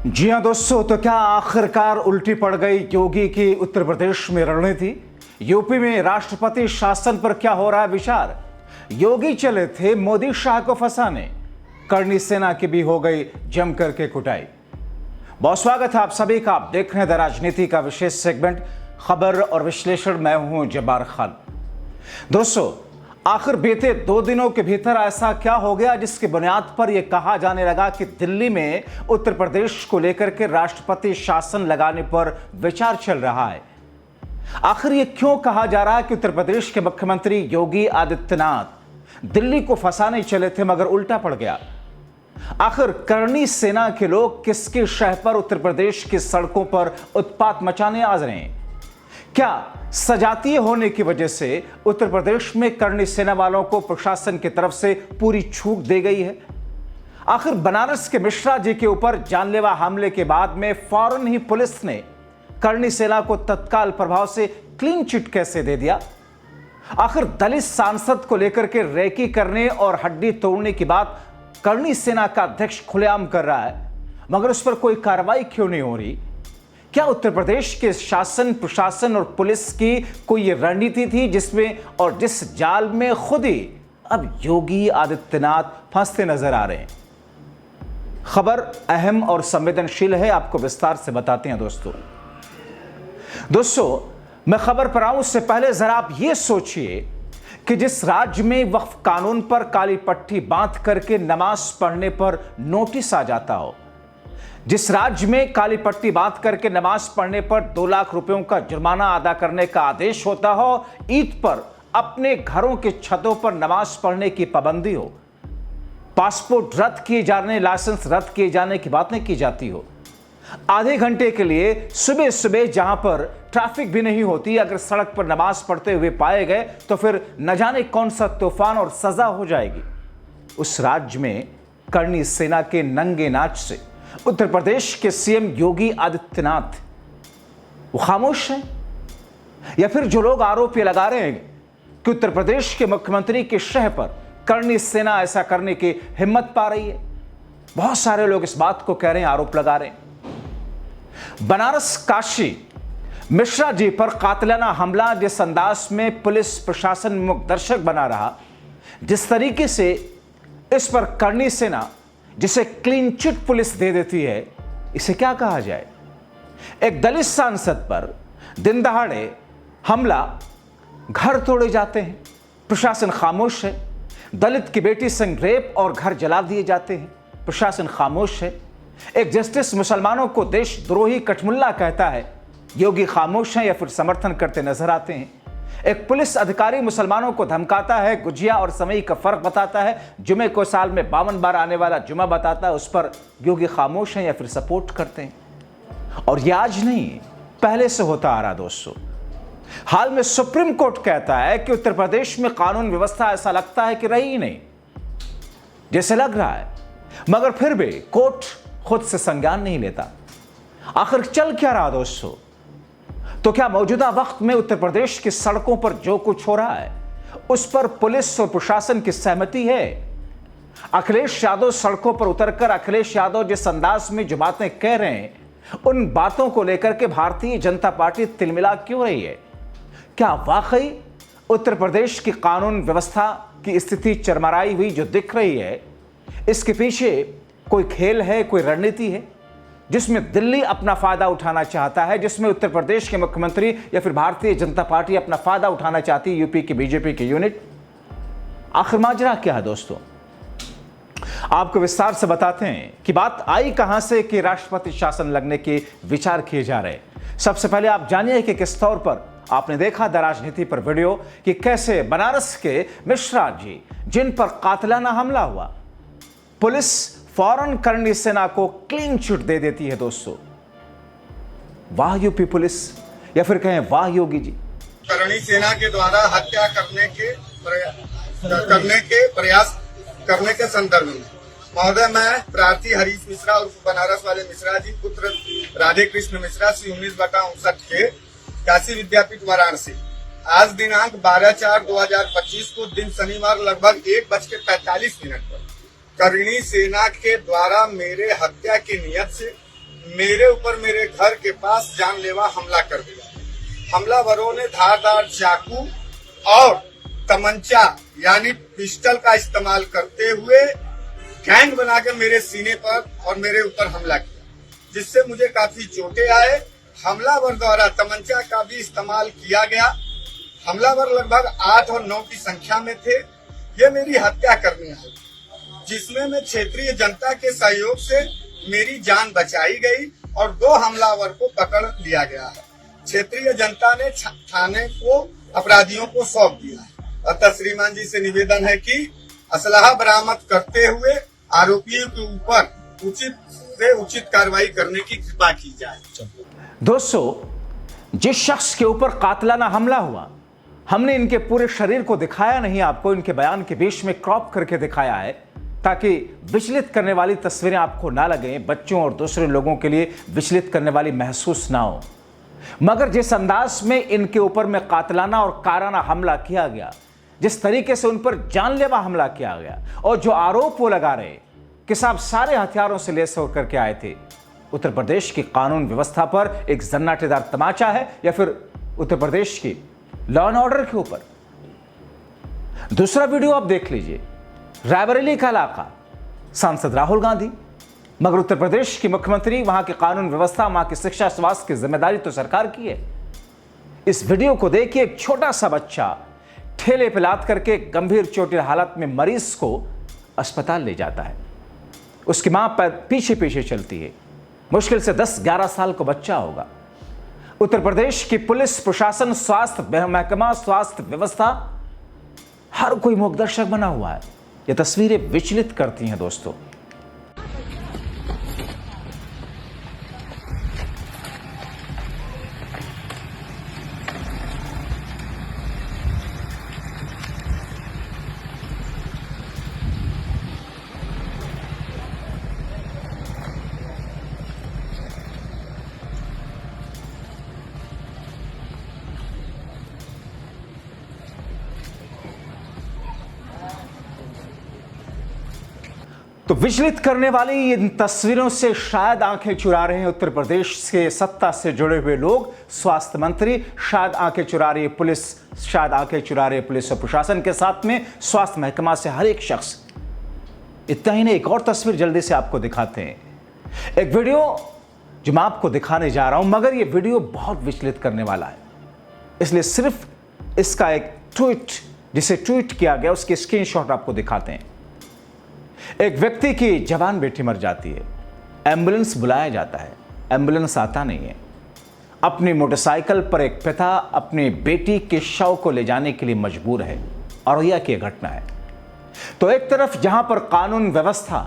जी हां दोस्तों, तो क्या आखिरकार उल्टी पड़ गई योगी की उत्तर प्रदेश में रणनीति। यूपी में राष्ट्रपति शासन पर क्या हो रहा है विचार। योगी चले थे मोदी शाह को फंसाने, करनी सेना की भी हो गई जम करके कुटाई। बहुत स्वागत है आप सभी का। आप देख रहे हैं द राजनीति का विशेष सेगमेंट खबर और विश्लेषण। मैं हूं जब्बार खान। दोस्तों, आखिर बीते 2 दिनों के भीतर ऐसा क्या हो गया जिसकी बुनियाद पर यह कहा जाने लगा कि दिल्ली में उत्तर प्रदेश को लेकर के राष्ट्रपति शासन लगाने पर विचार चल रहा है। आखिर यह क्यों कहा जा रहा है कि उत्तर प्रदेश के मुख्यमंत्री योगी आदित्यनाथ दिल्ली को फंसाने चले थे मगर उल्टा पड़ गया। आखिर करनी सेना के लोग किसके शह पर उत्तर प्रदेश की सड़कों पर उत्पात मचाने आ रहे हैं। क्या सजातीय होने की वजह से उत्तर प्रदेश में करनी सेना वालों को प्रशासन की तरफ से पूरी छूट दी गई है। आखिर बनारस के मिश्रा जी के ऊपर जानलेवा हमले के बाद में फौरन ही पुलिस ने करनी सेना को तत्काल प्रभाव से क्लीन चिट कैसे दे दिया। आखिर दलित सांसद को लेकर के रेकी करने और हड्डी तोड़ने की बात करनी सेना का अध्यक्ष खुलेआम कर रहा है, मगर उस पर कोई कार्रवाई क्यों नहीं हो रही। क्या उत्तर प्रदेश के शासन, प्रशासन और पुलिस की कोई ये रणनीति थी जिसमें और जिस जाल में खुद ही अब योगी आदित्यनाथ फंसते नजर आ रहे हैं। खबर अहम और संवेदनशील है, आपको विस्तार से बताते हैं। दोस्तों, मैं खबर पर आऊं उससे पहले जरा आप ये सोचिए कि जिस राज्य में वक्फ कानून पर काली पट्टी बांध करके नमाज पढ़ने पर नोटिस आ जाता हो, जिस राज्य में काली पट्टी बांध करके नमाज पढ़ने पर 2 लाख रुपयों का जुर्माना अदा करने का आदेश होता हो, ईद पर अपने घरों के छतों पर नमाज पढ़ने की पाबंदी हो, पासपोर्ट रद्द किए जाने, लाइसेंस रद्द किए जाने की बातें की जाती हो, आधे घंटे के लिए सुबह सुबह जहां पर ट्रैफिक भी नहीं होती, अगर सड़क पर नमाज पढ़ते हुए पाए गए तो फिर न जाने कौन सा तूफान और सजा हो जाएगी। उस राज्य में करनी सेना के नंगे नाच से उत्तर प्रदेश के सीएम योगी आदित्यनाथ वो खामोश हैं, या फिर जो लोग आरोप ये लगा रहे हैं कि उत्तर प्रदेश के मुख्यमंत्री के शह पर करनी सेना ऐसा करने की हिम्मत पा रही है। बहुत सारे लोग इस बात को कह रहे हैं, आरोप लगा रहे हैं। बनारस काशी मिश्रा जी पर कातिलाना हमला जिस अंदाज में पुलिस प्रशासन मुख्य दर्शक बना रहा, जिस तरीके से इस पर करनी सेना जिसे क्लीन चिट पुलिस दे देती है, इसे क्या कहा जाए। एक दलित सांसद पर दिन दहाड़े हमला, घर तोड़े जाते हैं, प्रशासन खामोश है। दलित की बेटी संग रेप और घर जला दिए जाते हैं, प्रशासन खामोश है। एक जस्टिस मुसलमानों को देशद्रोही कठमुल्ला कहता है, योगी खामोश हैं या फिर समर्थन करते नजर आते हैं। एक पुलिस अधिकारी मुसलमानों को धमकाता है, गुजिया और समय का फर्क बताता है, जुमे को साल में 52 बार आने वाला जुमा बताता है, उस पर योगी खामोश हैं या फिर सपोर्ट करते हैं। और यह आज नहीं, पहले से होता आ रहा। दोस्तों, हाल में सुप्रीम कोर्ट कहता है कि उत्तर प्रदेश में कानून व्यवस्था ऐसा लगता है कि रही ही नहीं जैसे लग रहा है, मगर फिर भी कोर्ट खुद से संज्ञान नहीं लेता। आखिर चल क्या रहा दोस्तों। तो क्या मौजूदा वक्त में उत्तर प्रदेश की सड़कों पर जो कुछ हो रहा है उस पर पुलिस और प्रशासन की सहमति है। अखिलेश यादव सड़कों पर उतरकर अखिलेश यादव जिस अंदाज में जो बातें कह रहे हैं, उन बातों को लेकर के भारतीय जनता पार्टी तिलमिला क्यों रही है। क्या वाकई उत्तर प्रदेश की कानून व्यवस्था की स्थिति चरमराई हुई जो दिख रही है, इसके पीछे कोई खेल है, कोई रणनीति है जिसमें दिल्ली अपना फायदा उठाना चाहता है, जिसमें उत्तर प्रदेश के मुख्यमंत्री या फिर भारतीय जनता पार्टी अपना फायदा उठाना चाहती है, यूपी की बीजेपी की यूनिट। आखिर माजरा क्या है दोस्तों, आपको विस्तार से बताते हैं कि बात आई कहां से कि राष्ट्रपति शासन लगने के विचार किए जा रहे हैं। सबसे पहले आप जानिए कि किस तौर पर आपने देखा द राजनीति पर वीडियो कि कैसे बनारस के मिश्रा जी जिन पर कातिलाना हमला हुआ, पुलिस फौरन करनी सेना को क्लीन चिट दे देती है। दोस्तों, वाह यूपी पुलिस, या फिर कहें वाह योगी जी। करनी सेना के द्वारा हत्या करने के संदर्भ में महोदय, मैं प्रार्थी हरीश मिश्रा और बनारस वाले मिश्रा जी पुत्र राधे कृष्ण मिश्रा श्री 19/59 के काशी विद्यापीठ वाराणसी आज दिनांक 12/4/2025 को दिन शनिवार लगभग 1:45 पर करणी सेना के द्वारा मेरे हत्या की नियत से मेरे ऊपर मेरे घर के पास जानलेवा हमला कर दिया। हमलावरों ने धारदार चाकू और तमंचा यानी पिस्टल का इस्तेमाल करते हुए गैंग बनाकर मेरे सीने पर और मेरे ऊपर हमला किया, जिससे मुझे काफी चोटें आए। हमलावर द्वारा तमंचा का भी इस्तेमाल किया गया। हमलावर लगभग 8 और 9 की संख्या में थे। ये मेरी हत्या करने आए, जिसमें मैं क्षेत्रीय जनता के सहयोग से मेरी जान बचाई गई और 2 हमलावर को पकड़ लिया गया है। क्षेत्रीय जनता ने थाने को अपराधियों को सौंप दिया है। अतः श्रीमान जी से निवेदन है कि असलहा बरामद करते हुए आरोपियों के ऊपर उचित से उचित कार्रवाई करने की कृपा की जाए। दोस्तों, जिस शख्स के ऊपर कातलाना हमला हुआ, हमने इनके पूरे शरीर को दिखाया नहीं आपको, इनके बयान के बीच में क्रॉप करके दिखाया है ताकि विचलित करने वाली तस्वीरें आपको ना लगें, बच्चों और दूसरे लोगों के लिए विचलित करने वाली महसूस ना हो। मगर जिस अंदाज में इनके ऊपर में कातलाना और काराना हमला किया गया, जिस तरीके से उन पर जानलेवा हमला किया गया और जो आरोप वो लगा रहे कि साहब सारे हथियारों से लैस होकर के आए थे, उत्तर प्रदेश की कानून व्यवस्था पर एक सन्नाटेदार तमाचा है या फिर उत्तर प्रदेश की लॉ एंड ऑर्डर के ऊपर। दूसरा वीडियो आप देख लीजिए, रायबरेली का इलाका, सांसद राहुल गांधी, मगर उत्तर प्रदेश की मुख्यमंत्री, वहां की कानून व्यवस्था, वहां की शिक्षा स्वास्थ्य की जिम्मेदारी तो सरकार की है। इस वीडियो को देखिए, एक छोटा सा बच्चा ठेले पे लाद करके गंभीर चोटिल हालत में मरीज को अस्पताल ले जाता है। उसकी मां पीछे पीछे चलती है। मुश्किल से 10-11 साल का बच्चा होगा। उत्तर प्रदेश की पुलिस प्रशासन, स्वास्थ्य महकमा, स्वास्थ्य व्यवस्था, हर कोई मूकदर्शक बना हुआ है। ये तस्वीरें विचलित करती हैं दोस्तों। तो विचलित करने वाली इन तस्वीरों से शायद आंखें चुरा रहे हैं उत्तर प्रदेश के सत्ता से जुड़े हुए लोग, स्वास्थ्य मंत्री, शायद आंखें चुरा रही है पुलिस, शायद आंखें चुरा रही है पुलिस और प्रशासन के साथ में स्वास्थ्य महकमा से हर एक शख्स। इतना ही नहीं, एक और तस्वीर जल्दी से आपको दिखाते हैं। एक वीडियो जो मैं आपको दिखाने जा रहा हूं, मगर यह वीडियो बहुत विचलित करने वाला है, इसलिए सिर्फ इसका एक ट्वीट, जिसे ट्वीट किया गया, उसके स्क्रीनशॉट आपको दिखाते हैं। एक व्यक्ति की जवान बेटी मर जाती है, एम्बुलेंस बुलाया जाता है, एम्बुलेंस आता नहीं है। अपनी मोटरसाइकिल पर एक पिता अपनी बेटी के शव को ले जाने के लिए मजबूर है। औरैया की घटना है। तो एक तरफ जहां पर कानून व्यवस्था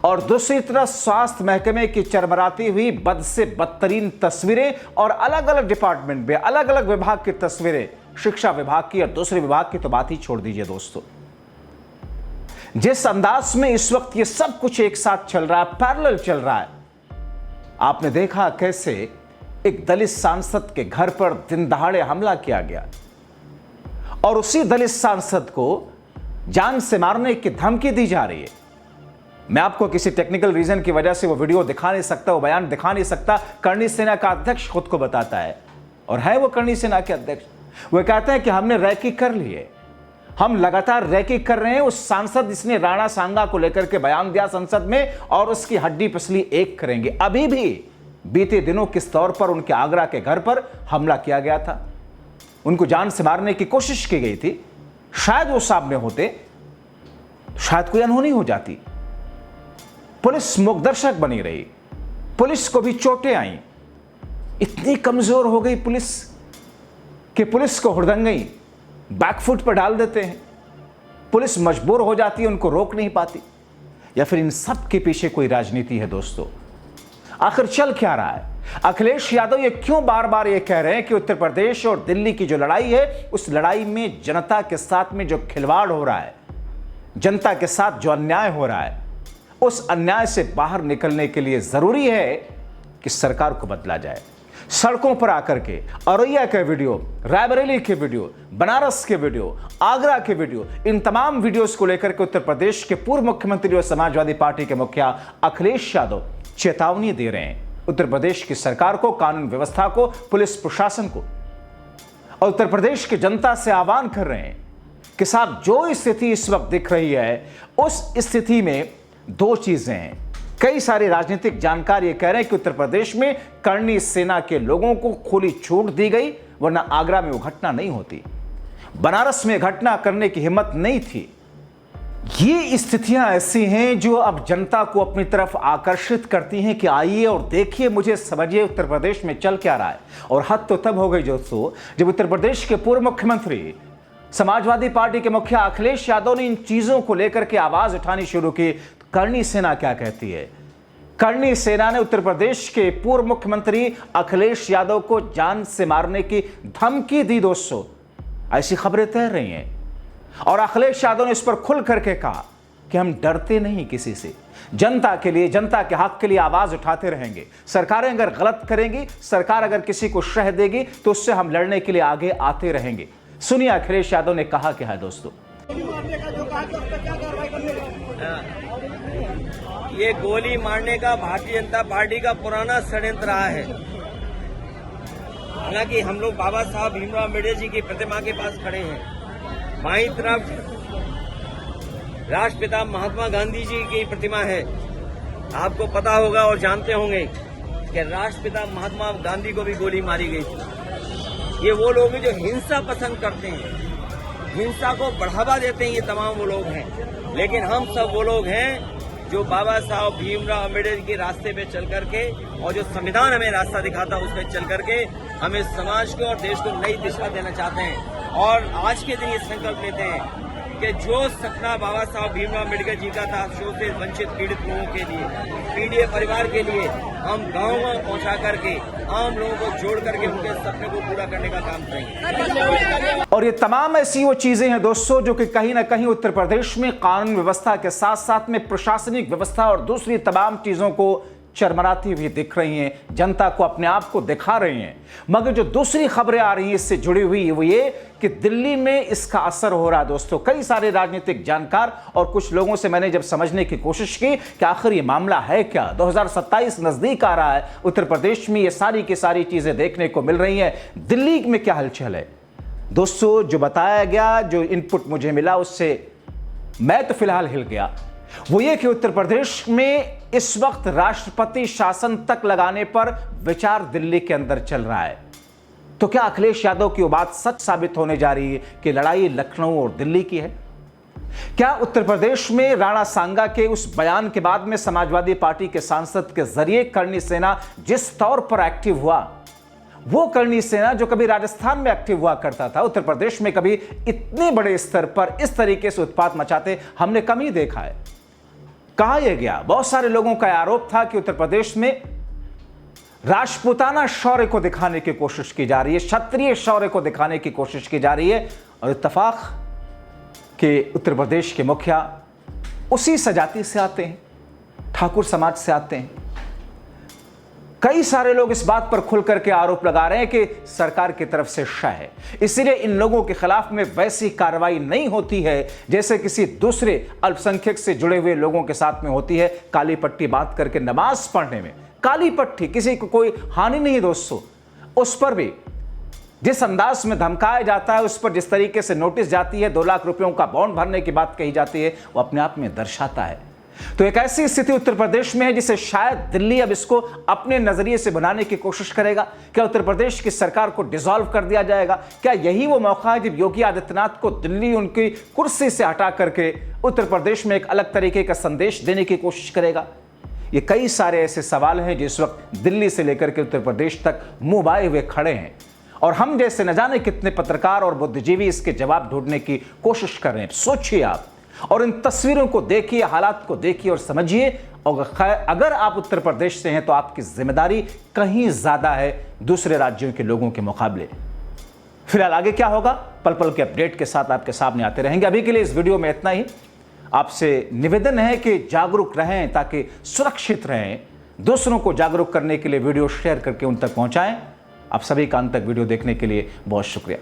और दूसरी तरफ स्वास्थ्य महकमे की चरमराती हुई बद से बदतरीन तस्वीरें और अलग अलग डिपार्टमेंट में अलग अलग विभाग की तस्वीरें, शिक्षा विभाग की और दूसरे विभाग की तो बात ही छोड़ दीजिए दोस्तों। जिस अंदाज में इस वक्त ये सब कुछ एक साथ चल रहा है, पैरेलल चल रहा है। आपने देखा कैसे एक दलित सांसद के घर पर दिन दहाड़े हमला किया गया और उसी दलित सांसद को जान से मारने की धमकी दी जा रही है। मैं आपको किसी टेक्निकल रीजन की वजह से वो वीडियो दिखा नहीं सकता, वो बयान दिखा नहीं सकता। करणी सेना का अध्यक्ष खुद को बताता है, और है वो करणी सेना के अध्यक्ष। वो कहते हैं कि हमने रैकी कर ली है, हम लगातार रैकी कर रहे हैं। उस सांसद जिसने राणा सांगा को लेकर के बयान दिया संसद में, और उसकी हड्डी पसली एक करेंगे। अभी भी बीते दिनों किस तौर पर उनके आगरा के घर पर हमला किया गया था, उनको जान से मारने की कोशिश की गई थी। शायद वो सामने होते, शायद कोई अनहोनी हो जाती। पुलिस मूकदर्शक बनी रही, पुलिस को भी चोटें आई। इतनी कमजोर हो गई पुलिस कि पुलिस को हुड़दंगई बैकफुट पर डाल देते हैं। पुलिस मजबूर हो जाती है, उनको रोक नहीं पाती। या फिर इन सब के पीछे कोई राजनीति है दोस्तों? आखिर चल क्या रहा है? अखिलेश यादव ये क्यों बार बार ये कह रहे हैं कि उत्तर प्रदेश और दिल्ली की जो लड़ाई है, उस लड़ाई में जनता के साथ में जो खिलवाड़ हो रहा है, जनता के साथ जो अन्याय हो रहा है, उस अन्याय से बाहर निकलने के लिए जरूरी है कि सरकार को बदला जाए। सड़कों पर आकर के औरैया के वीडियो, रायबरेली के वीडियो, बनारस के वीडियो, आगरा के वीडियो, इन तमाम वीडियोस को लेकर के उत्तर प्रदेश के पूर्व मुख्यमंत्री और समाजवादी पार्टी के मुखिया अखिलेश यादव चेतावनी दे रहे हैं। उत्तर प्रदेश की सरकार को, कानून व्यवस्था को, पुलिस प्रशासन को, और उत्तर प्रदेश की जनता से आह्वान कर रहे हैं कि साहब जो स्थिति इस वक्त दिख रही है, उस स्थिति में दो चीजें हैं। कई सारे राजनीतिक जानकार ये कह रहे हैं कि उत्तर प्रदेश में करनी सेना के लोगों को खुली छूट दी गई, वरना आगरा में वो घटना नहीं होती, बनारस में घटना करने की हिम्मत नहीं थी। ये स्थितियां ऐसी हैं जो अब जनता को अपनी तरफ आकर्षित करती हैं कि आइए और देखिए, मुझे समझिए उत्तर प्रदेश में चल क्या रहा है। और हद तो तब हो गई दोस्तों जब उत्तर प्रदेश के पूर्व मुख्यमंत्री, समाजवादी पार्टी के मुखिया अखिलेश यादव ने इन चीजों को लेकर के आवाज उठानी शुरू की। करनी सेना क्या कहती है? करनी सेना ने उत्तर प्रदेश के पूर्व मुख्यमंत्री अखिलेश यादव को जान से मारने की धमकी दी दोस्तों, ऐसी खबरें तैर रही हैं। और अखिलेश यादव ने इस पर खुल करके कहा कि हम डरते नहीं किसी से, जनता के लिए, जनता के हक के लिए आवाज उठाते रहेंगे। सरकारें अगर गलत करेंगी, सरकार अगर किसी को शह देगी, तो उससे हम लड़ने के लिए आगे आते रहेंगे। सुनिए अखिलेश यादव ने कहा क्या है दोस्तों। ये गोली मारने का भारतीय जनता पार्टी का पुराना षड्यंत्र रहा है। हालांकि हम लोग बाबा साहब भीमराव अम्बेडकर जी की प्रतिमा के पास खड़े हैं। बाईं तरफ राष्ट्रपिता महात्मा गांधी जी की प्रतिमा है। आपको पता होगा और जानते होंगे कि राष्ट्रपिता महात्मा गांधी को भी गोली मारी गई थी। ये वो लोग हैं जो हिंसा पसंद करते हैं, हिंसा को बढ़ावा देते हैं, ये तमाम वो लोग हैं। लेकिन हम सब वो लोग हैं जो बाबा साहब भीमराव अम्बेडकर के रास्ते पे चल करके, और जो संविधान हमें रास्ता दिखाता है उस पर चल करके हमें समाज को और देश को नई दिशा देना चाहते हैं। और आज के दिन ये संकल्प लेते हैं कि जो सपना बाबा साहब भीमराव अम्बेडकर जी का था, शोषित वंचित पीड़ित लोगों के लिए, पीड़ित परिवार के लिए, हम गाँव पहुंचा करके आम लोगों को जोड़ करके उनके सपने को पूरा करने का काम करेंगे। और ये तमाम ऐसी वो चीजें हैं दोस्तों जो कि कहीं ना कहीं उत्तर प्रदेश में कानून व्यवस्था के साथ साथ में प्रशासनिक व्यवस्था और दूसरी तमाम चीजों को चरमराती हुई दिख रही हैं, जनता को अपने आप को दिखा रही हैं। मगर जो दूसरी खबरें आ रही हैं इससे जुड़ी हुई वो ये कि दिल्ली में इसका असर हो रहा है दोस्तों। कई सारे राजनीतिक जानकार और कुछ लोगों से मैंने जब समझने की कोशिश की कि आखिर ये मामला है क्या। 2027 नजदीक आ रहा है, उत्तर प्रदेश में ये सारी की सारी चीजें देखने को मिल रही हैं। दिल्ली में क्या हलचल है दोस्तों, जो बताया गया, जो इनपुट मुझे मिला, उससे मैं तो फिलहाल हिल गया। वो ये कि उत्तर प्रदेश में इस वक्त राष्ट्रपति शासन तक लगाने पर विचार दिल्ली के अंदर चल रहा है। तो क्या अखिलेश यादव की वो बात सच साबित होने जा रही है कि लड़ाई लखनऊ और दिल्ली की है? क्या उत्तर प्रदेश में राणा सांगा के उस बयान के बाद में समाजवादी पार्टी के सांसद के जरिए करनी सेना जिस तौर पर एक्टिव हुआ, वो करनी सेना जो कभी राजस्थान में एक्टिव हुआ करता था, उत्तर प्रदेश में कभी इतने बड़े स्तर पर इस तरीके से उत्पात मचाते हमने कम ही देखा है। कहा यह गया, बहुत सारे लोगों का आरोप था कि उत्तर प्रदेश में राजपूताना शौर्य को दिखाने की कोशिश की जा रही है, क्षत्रिय शौर्य को दिखाने की कोशिश की जा रही है। और इत्तेफाक के उत्तर प्रदेश के मुखिया उसी सजाती से आते हैं, ठाकुर समाज से आते हैं। कई सारे लोग इस बात पर खुल करके आरोप लगा रहे हैं कि सरकार की तरफ से शह है, इसलिए इन लोगों के खिलाफ में वैसी कार्रवाई नहीं होती है जैसे किसी दूसरे अल्पसंख्यक से जुड़े हुए लोगों के साथ में होती है। काली पट्टी बात करके नमाज पढ़ने में काली पट्टी, किसी को कोई हानि नहीं दोस्तों। उस पर भी जिस अंदाज में धमकाया जाता है, उस पर जिस तरीके से नोटिस जाती है, 2 लाख रुपयों का बॉन्ड भरने की बात कही जाती है, वो अपने आप में दर्शाता है। तो एक ऐसी स्थिति उत्तर प्रदेश में है जिसे शायद दिल्ली अब इसको अपने नजरिए से बनाने की कोशिश करेगा। क्या उत्तर प्रदेश की सरकार को डिसॉल्व कर दिया जाएगा? क्या यही वो मौका है जब योगी आदित्यनाथ को दिल्ली उनकी कुर्सी से हटा करके उत्तर प्रदेश में एक अलग तरीके का संदेश देने की कोशिश करेगा? ये कई सारे ऐसे सवाल हैं जिस वक्त दिल्ली से लेकर के उत्तर प्रदेश तक मुंह बाए हुए खड़े हैं, और हम जैसे न जाने कितने पत्रकार और बुद्धिजीवी इसके जवाब ढूंढने की कोशिश कर रहे हैं। सोचिए आप, और इन तस्वीरों को देखिए, हालात को देखिए और समझिए। और अगर आप उत्तर प्रदेश से हैं तो आपकी जिम्मेदारी कहीं ज्यादा है दूसरे राज्यों के लोगों के मुकाबले। फिलहाल आगे क्या होगा, पल पल के अपडेट के साथ आपके सामने आते रहेंगे। अभी के लिए इस वीडियो में इतना ही। आपसे निवेदन है कि जागरूक रहें ताकि सुरक्षित रहें। दूसरों को जागरूक करने के लिए वीडियो शेयर करके उन तक पहुंचाएं। आप सभी का अंत तक वीडियो देखने के लिए बहुत शुक्रिया।